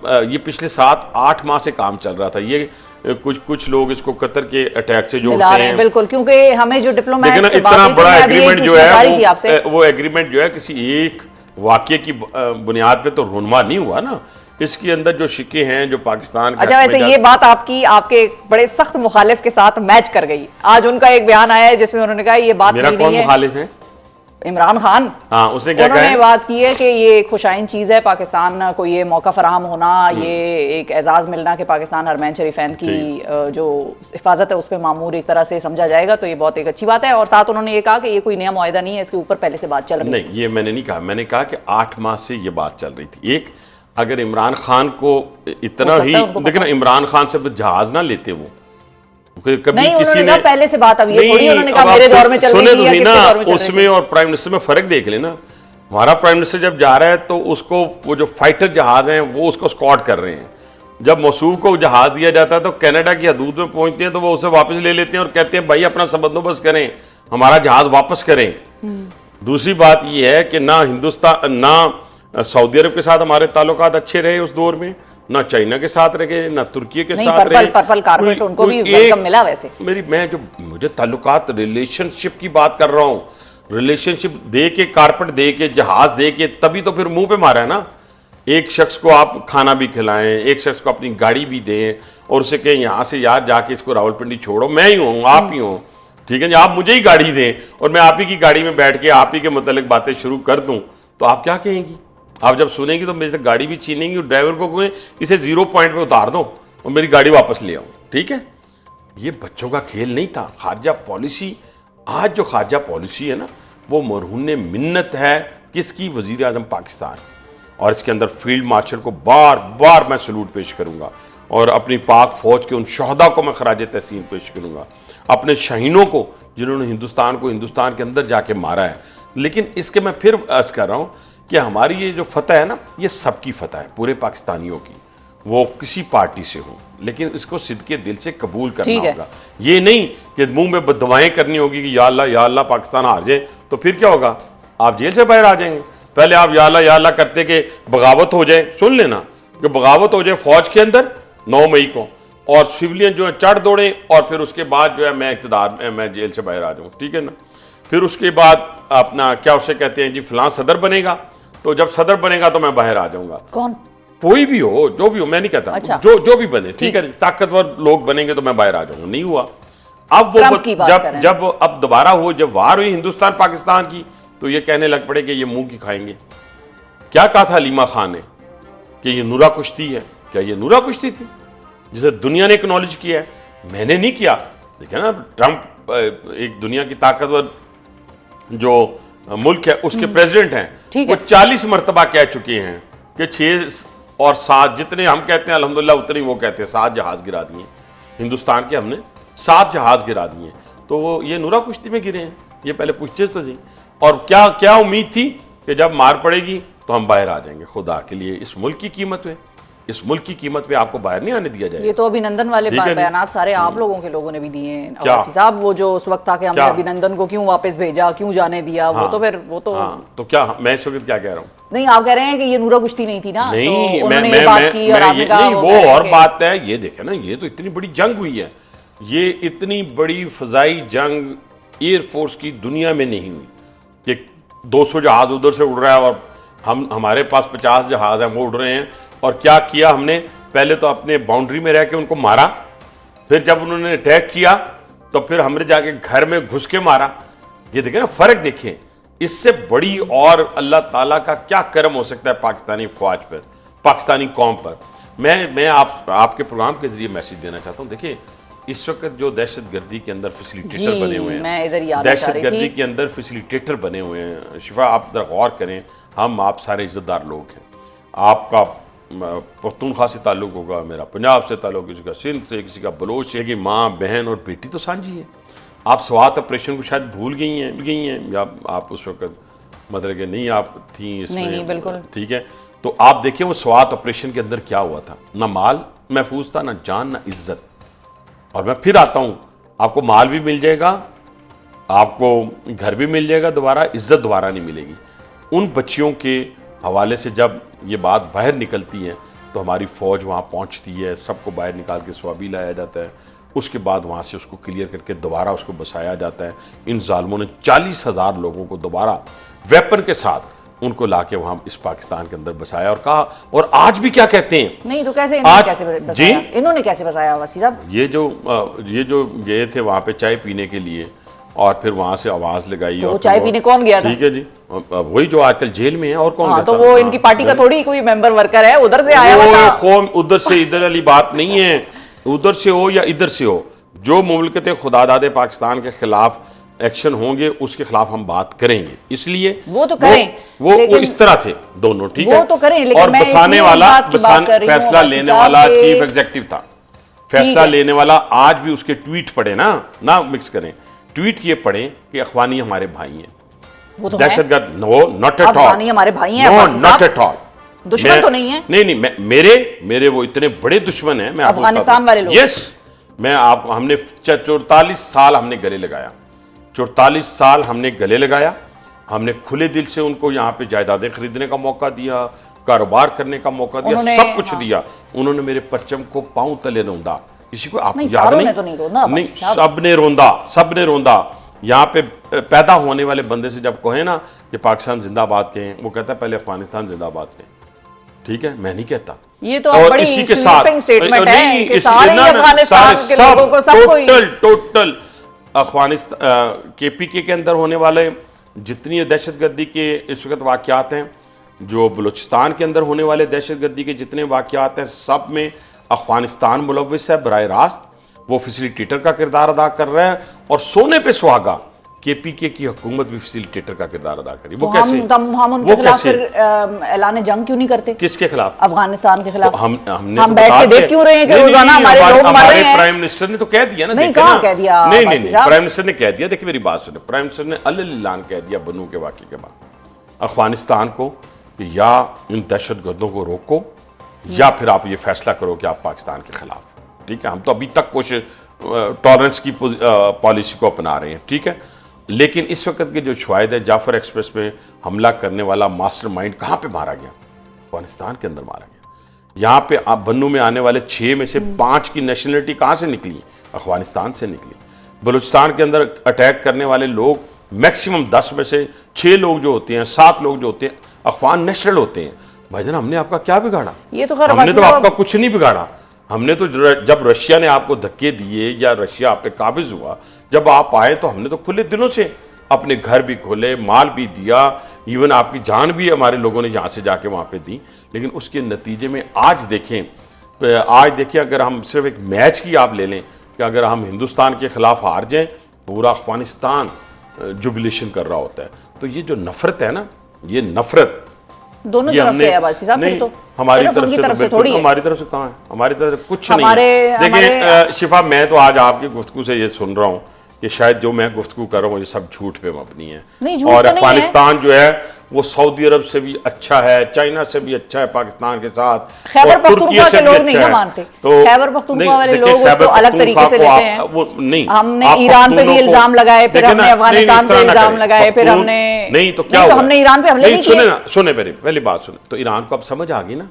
ये पिछले 7-8 माह से काम चल रहा था। ये कुछ लोग इसको कतर के अटैक से जोड़ते हैं, बिल्कुल, क्योंकि हमें जो डिप्लोमेट लेकिन इतना बड़ा एग्रीमेंट जो है वो एग्रीमेंट जो है किसी एक वाक्य की बुनियाद पे तो रुनमा नहीं हुआ ना। इसके अंदर जो शिक्के हैं जो पाकिस्तान के, अच्छा वैसे ये बात आपके बड़े सख्त मुखालिफ के साथ मैच कर गई। आज उनका एक बयान आया है जिसमें उन्होंने कहा ये बात मेरा कौन मुखालिफ है? इमरान खान। हाँ, उसने क्या कहा? उन्होंने बात की है कि ये खुशाइन चीज़ है पाकिस्तान को, ये मौका फराहम होना, ये एक एजाज़ मिलना कि पाकिस्तान हरमैन शरीफैन की जो हिफाजत है उस पर मामूर एक तरह से समझा जाएगा, तो ये बहुत एक अच्छी बात है। और साथ उन्होंने ये कहा कि ये कोई नया मुआहिदा नहीं है, इसके ऊपर पहले से बात चल रही है। नहीं, ये मैंने नहीं कहा। मैंने कहा कि 8 माह से ये बात चल रही थी। एक, अगर इमरान खान को इतना ही, लेकिन इमरान खान से जहाज ना लेते वो, कभी नहीं, किसी ने पहले से बात, अब ये थोड़ी उन्होंने कहा मेरे दौर में चल रही है ना, उसमें और प्राइम मिनिस्टर में फर्क देख लेना। हमारा प्राइम मिनिस्टर जब जा रहा है तो उसको वो जो फाइटर जहाज हैं वो उसको स्कॉट कर रहे हैं। जब मसूब को जहाज दिया जाता है तो कनाडा की हदूद में पहुंचते हैं तो वो उसे वापस ले लेते हैं और कहते हैं भाई अपना सब बंदोबस्त करें, हमारा जहाज वापस करें। दूसरी बात यह है कि ना हिंदुस्तान ना सऊदी अरब के साथ हमारे ताल्लुकात अच्छे रहे उस दौर में, ना चाइना के साथ रहे, ना तुर्की के साथ रहे। पर्पल कारपेट उनको भी वेलकम मिला। वैसे मुझे ताल्लुकात रिलेशनशिप की बात कर रहा हूँ। रिलेशनशिप दे के, कारपेट दे के, जहाज दे के, तभी तो फिर मुंह पे मारा है ना। एक शख्स को आप खाना भी खिलाएं, एक शख्स को अपनी गाड़ी भी दें और उसे कहें यहाँ से यार जाके इसको रावलपिंडी छोड़ो, मैं ही हूँ, आप ही हो, ठीक है जी, आप मुझे ही गाड़ी दें और मैं आप ही की गाड़ी में बैठ के आप ही के मतलब बातें शुरू कर दूँ, तो आप क्या कहेंगी? आप जब सुनेंगी तो मेरे से गाड़ी भी छीनेंगी और ड्राइवर को कहें इसे 0 पॉइंट पे उतार दो और मेरी गाड़ी वापस ले आओ, ठीक है? ये बच्चों का खेल नहीं था। खारजा पॉलिसी, आज जो खारजा पॉलिसी है ना, वो मरहून मिन्नत है किसकी? वजीर आजम पाकिस्तान। और इसके अंदर फील्ड मार्शल को बार बार मैं सलूट पेश करूंगा और अपनी पाक फौज के उन शहदा को मैं खराज तहसीन पेश करूंगा, अपने शहीनों को जिन्होंने हिंदुस्तान को हिंदुस्तान के अंदर जाके मारा है। लेकिन इसके मैं फिर अर्ज कर रहा हूँ कि हमारी ये जो फतह है ना, ये सबकी फतह है, पूरे पाकिस्तानियों की, वो किसी पार्टी से हो, लेकिन इसको सिद्के दिल से कबूल करना होगा। ये नहीं कि मुंह में बददुआएं करनी होगी कि या अल्लाह पाकिस्तान हार जाए, तो फिर क्या होगा? आप जेल से बाहर आ जाएंगे। पहले आप या अल्लाह करते कि बगावत हो जाए, सुन लेना कि बगावत हो जाए फौज के अंदर 9 मई को, और सिविलियन जो है चढ़ दौड़े, और फिर उसके बाद जो है मैं इक़्तिदार में, मैं जेल से बाहर आ जाऊँ, ठीक है ना? फिर उसके बाद अपना क्या उसे कहते हैं जी, फलां सदर बनेगा, तो जब सदर बनेगा तो मैं बाहर आ जाऊंगा। कौन? कोई भी हो, जो भी हो, मैं नहीं कहता। अच्छा। जो भी बने, ठीक है, ताकतवर लोग बनेंगे तो मैं बाहर आ जाऊंगा। नहीं हुआ। अब वो जब अब दोबारा हो, जब वार हुई हिंदुस्तान पाकिस्तान की, तो ये कहने लग पड़े कि ये मुंह की खाएंगे। क्या कहा था हलीमा खान ने कि ये नूरा कुश्ती है? क्या ये नूरा कुश्ती थी जिसे दुनिया ने एक्नॉलेज किया है? मैंने नहीं किया। देखिए ना, ट्रंप एक दुनिया की ताकतवर जो मुल्क है उसके प्रेसिडेंट हैं, वो 40 मरतबा कह चुके हैं कि 6 और 7 जितने हम कहते हैं अल्हम्दुलिल्लाह उतने वो कहते हैं, 7 जहाज गिरा दिए हिंदुस्तान के, हमने 7 जहाज गिरा दिए। तो वो ये नूरा कुश्ती में गिरे हैं, ये पहले पूछते तो सही। और क्या क्या उम्मीद थी कि जब मार पड़ेगी तो हम बाहर आ जाएंगे? खुदा के लिए, इस मुल्क की कीमत में, इस मुल्क की कीमत पे आपको बाहर नहीं आने दिया जाएगा। ये तो अभिनंदन वाले बयानात सारे आप लोगों के लोगों ने भी दिए हैं अब्बासी साहब। वो जो उस वक्त था कि हमने अभिनंदन को क्यों वापस भेजा, क्यों जाने दिया, वो तो फिर वो तो तो क्या मैं इस वक्त क्या कह रहा हूँ? नहीं, आप कह रहे हैं कि ये नूरा कुश्ती नहीं थी ना? नहीं, तो मैं बात की और आपने कहा वो और बात है। ये देखे ना, ये तो इतनी बड़ी जंग हुई है, ये इतनी बड़ी फजाई जंग एयरफोर्स की दुनिया में नहीं हुई कि 200 जहाज उधर से उड़ रहा है और हमारे पास 50 जहाज हैं वो उड़ रहे हैं। और क्या किया हमने? पहले तो अपने बाउंड्री में रह के उनको मारा, फिर जब उन्होंने अटैक किया तो फिर हमने जाके घर में घुस के मारा। ये देखें ना, फर्क देखें। इससे बड़ी और अल्लाह ताला का क्या करम हो सकता है पाकिस्तानी फौज पर, पाकिस्तानी कौम पर। मैं आपके प्रोग्राम के जरिए मैसेज देना चाहता हूँ। देखिए, इस वक्त जो दहशतगर्दी के अंदर फैसिलिटेटर बने हुए हैं, दहशतगर्दी के अंदर फैसिलिटेटर बने हुए हैं, शिफा आप जरा गौर करें, हम आप सारे इज्जतदार लोग हैं। आपका पख्तूनख्वा से ताल्लुक़ होगा, मेरा पंजाब से ताल्लुक़, किसी का सिंध से, किसी का बलोच से, कि माँ बहन और बेटी तो साझी है। आप स्वात ऑपरेशन को शायद भूल गई हैं या आप उस वक्त मतलब कि नहीं आप थी इसमें? नहीं, बिल्कुल ठीक है। तो आप देखें वो स्वात ऑपरेशन के अंदर क्या हुआ था, ना माल महफूज था, ना जान, ना इज्जत। और मैं फिर आता हूँ, आपको माल भी मिल जाएगा, आपको घर भी मिल जाएगा, दोबारा इज्जत दोबारा नहीं मिलेगी। उन बच्चियों के हवाले से जब ये बात बाहर निकलती है तो हमारी फ़ौज वहाँ पहुँचती है, सबको बाहर निकाल के स्वाबी लाया जाता है, उसके बाद वहाँ से उसको क्लियर करके दोबारा उसको बसाया जाता है। इन जालिमों ने 40,000 लोगों को दोबारा वेपन के साथ उनको लाके वहाँ इस पाकिस्तान के अंदर बसाया और कहा, और आज भी क्या कहते हैं। नहीं तो कैसे इन्होंने कैसे बसाया? इन्होंने कैसे बसाया वसी साहब? ये जो गए थे वहाँ पे चाय पीने के लिए और फिर वहां से आवाज लगाई, तो और चाय पीने कौन गया था? ठीक है जी, वही जो आजकल जेल में है, और कौन गया तो था? वो इनकी पार्टी का थोड़ी कोई मेंबर वर्कर है, उधर से आया हुआ था। कौन उधर से इधर वाली बात नहीं है, उधर से हो या इधर से हो, जो मुमलकत खुदादाद पाकिस्तान के खिलाफ एक्शन होंगे उसके खिलाफ हम बात करेंगे। इसलिए वो तो करें, वो इस तरह थे दोनों, ठीक है, वो तो करें, लेकिन और मैं बसाने वाला फैसला लेने साहब वाला के- चीफ एग्जीक्यूटिव था, फैसला लेने वाला। आज भी उसके ट्वीट पढ़े ना मिक्स करें, ट्वीट ये पढ़े कि अखवानी हमारे भाई हैं, वो तो दहशतगर्द नो नॉट एट ऑल, अफगानी हमारे भाई हैं, नो अब्बासी नॉट साहब। एट ऑल, दुश्मन तो नहीं है? नहीं, मेरे वो इतने बड़े दुश्मन हैं, मैं आपको अफगानिस्तान वाले लोग। यस, मैं आप हमने 44 साल हमने गले लगाया, 44 साल हमने गले लगाया, हमने खुले दिल से उनको यहाँ पे जायदादें खरीदने का मौका दिया, कारोबार करने का मौका दिया, सब कुछ दिया। उन्होंने मेरे परचम को पांव तले रौंदा। किसी को आपको याद सारों नहीं? ने तो नहीं रोंदा, नहीं, साहब। सबने रोंदा। यहाँ पे पैदा होने वाले बंदे से जब कहे ना कि पाकिस्तान जिंदाबाद कहें, वो कहता है पहले अफगानिस्तान जिंदाबाद कहें, ठीक है, मैं नहीं कहता। ये तो बड़ी इसी के साथ स्वीपिंग स्टेटमेंट है नहीं, कि सारे अफगानिस्तान के लोगों को सबको टोटल अफगानिस्तान केपीके के अंदर होने वाले जितनी दहशतगर्दी के इस वक्त वाकयात हैं, जो बलूचिस्तान के अंदर होने वाले दहशतगर्दी के जितने वाकयात हैं, सब में अफगानिस्तान मुलव्विस है बराह रास्त। वो फैसिलिटेटर का किरदार अदा कर रहा है, और सोने पे सुहागा केपीके की हुकूमत भी फैसिलिटेटर का किरदार अदा करी। वो कैसे? हम उनके खिलाफ फिर ऐलान जंग क्यों नहीं करते? किसके खिलाफ? अफगानिस्तान के खिलाफ। हम बैठ के देख क्यों रहे हैं कि रोजाना हमारे लोग मर रहे हैं? प्राइम मिनिस्टर ने तो कह दिया ना। नहीं, कहाँ कह दिया? नहीं, प्राइम मिनिस्टर ने कह दिया। देखिए मेरी बात सुने, प्राइम मिनिस्टर ने अल-ऐलान कह दिया बनू के वाक़े के बाद अफगानिस्तान को कि या इन दहशतगर्दों को रोको, या फिर आप ये फैसला करो कि आप पाकिस्तान के खिलाफ, ठीक है। हम तो अभी तक कुछ टॉलरेंस की पॉलिसी को अपना रहे हैं, ठीक है, लेकिन इस वक्त के जो शुहायद है, जाफर एक्सप्रेस में हमला करने वाला मास्टरमाइंड कहाँ पे मारा गया? अफगानिस्तान के अंदर मारा गया। यहाँ पे आप बन्नू में आने वाले 6 में से 5 की नेशनलिटी कहाँ से निकली? अफगानिस्तान से निकली। बलूचिस्तान के अंदर अटैक करने वाले लोग मैक्सिमम 10 में से 6 लोग जो होते हैं, 7 लोग जो होते हैं अफगान नेशनल होते हैं। भाईजान, हमने आपका क्या बिगाड़ा? ये तो खैर हमने तो आपका कुछ नहीं बिगाड़ा। हमने तो जब रशिया ने आपको धक्के दिए या रशिया आप पे काबिज हुआ, जब आप आए तो हमने तो खुले दिलों से अपने घर भी खोले, माल भी दिया, इवन आपकी जान भी हमारे लोगों ने यहाँ से जाके वहाँ पे दी। लेकिन उसके नतीजे में आज देखिए अगर हम सिर्फ एक मैच की आप ले लें कि अगर हम हिंदुस्तान के खिलाफ हार जाएं, पूरा अफगानिस्तान जुबिलेशन कर रहा होता है। तो ये जो नफरत है ना, ये नफरत दोनों तरफ से है अब्बासी साहब। फिर तो हमारी तरफ से थोड़ी है। हमारी तरफ से कहाँ है? हमारी तरफ से कुछ नहीं है। देखिए शिफा, मैं तो आज आपकी गुफ्तगू से ये सुन रहा हूँ कि शायद जो मैं गुफ्तगू कर रहा हूँ ये सब झूठ पे मबनी है, और अफगानिस्तान जो है वो सऊदी अरब से भी अच्छा है, चाइना से भी अच्छा है पाकिस्तान के साथ, खैबर पख्तूनख्वा के लोग नहीं मानते। तो खैबर पख्तूनख्वा वाले लोग उसको अलग तरीके से लेते हैं। वो नहीं, हमने ईरान पे भी इल्जाम लगाए, फिर हमने अफगानिस्तान पे इल्जाम लगाए, फिर हमने नहीं तो क्या हुआ? हमने ईरान पे हमले नहीं किए। सुने मेरी पहली बात सुने, तो ईरान को अब समझ आ गई ना